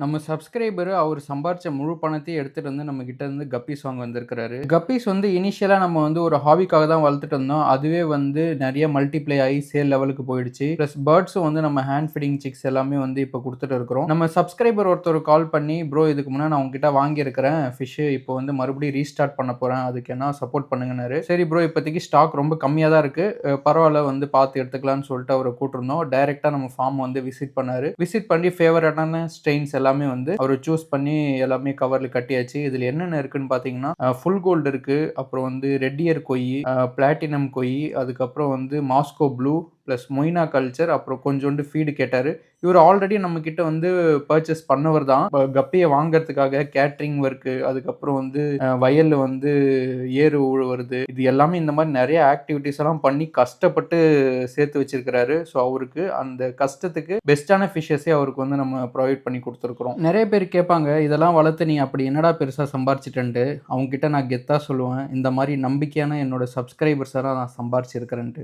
நம்ம சப்ஸ்கிரைபர் அவர் சம்பாரிச்ச முழு பணத்தையும் எடுத்துட்டு வந்து நம்ம கிட்ட இருந்து கப்பீஸ் வாங்க வந்திருக்கிறாரு. கப்பீஸ் வந்து இனிஷியலா நம்ம வந்து ஒரு ஹாபிக்காக தான் வளர்த்துட்டு இருந்தோம். அதுவே வந்து நெறைய மல்டிப்ளை ஆயி சேல் லெவலுக்கு போயிடுச்சு. பிளஸ் பேர்ட்ஸும் வந்து நம்ம ஹேண்ட் ஃபீடிங் சிக்ஸ் எல்லாமே வந்து இப்ப குடுத்துட்டு இருக்கிறோம். நம்ம சப்ஸ்கிரைபர் ஒருத்தர் கால் பண்ணி, "ப்ரோ இதுக்கு முன்னாடி நான் உங்ககிட்ட வாங்கியிருக்கிறேன் ஃபிஷ். இப்போ வந்து மறுபடியும் ரீஸ்டார்ட் பண்ண போறேன். அதுக்கு என்ன சப்போர்ட் பண்ணுங்கன்னாரு." சரி ப்ரோ இப்போதைக்கு ஸ்டாக் ரொம்ப கம்மியா தான் இருக்கு. பரவால்ல வந்து பார்த்து எடுத்துக்கலாம்னு சொல்லிட்டு அவர கூட்டிருந்தோம். டைரக்ட்டா நம்ம ஃபார்ம் வந்து விசிட் பண்ணாரு. விசிட் பண்ணி ஃபேவரட்டான ஸ்ட்ரெயின்ஸ் எல்லாமே வந்து அவரு சூஸ் பண்ணி எல்லாமே கவர்ல கட்டியாச்சு. இதுல என்னென்ன இருக்குன்னு பார்த்தீங்கன்னா, ஃபுல் கோல்டு இருக்கு. அப்புறம் வந்து ரெட் இயர் கொய், பிளாட்டினம் கொய், அதுக்கப்புறம் வந்து Moscow blue, plus Moina culture, அப்புறம் கொஞ்சோண்டு ஃபீடு கேட்டாரு. இவரு ஆல்ரெடி நம்மகிட்ட வந்து பர்ச்சேஸ் பண்ணவர் தான். கப்பிய வாங்குறதுக்காக கேட்டரிங் ஒர்க்கு, அதுக்கப்புறம் வந்து வயல்ல வந்து ஏறு உழுவுறது, இது எல்லாமே இந்த மாரி நெறைய ஆக்டிவிட்டீஸ் எல்லாம் பண்ணி கஷ்டப்பட்டு சேர்த்து வச்சிருக்கிறாரு. ஸோ அவருக்கு அந்த கஷ்டத்துக்கு பெஸ்ட்டான ஃபிஷ்ஷஸே அவருக்கு வந்து நம்ம ப்ரொவைட் பண்ணி குடுத்துருக்கிறோம். நெறைய பேர் கேட்பாங்க, இதெல்லாம் வளர்த்து நீ அப்படி என்னடா பெருசா சம்பாரிச்சுட்டன்ட்டு. அவங்க கிட்ட நான் கெத்தா சொல்லுவேன், இந்த மாரி நம்பிக்கையான என்னோட சப்ஸ்கிரைபர்ஸ தான் நான் சம்பாரிச்சிருக்கிறேன்ட்டு.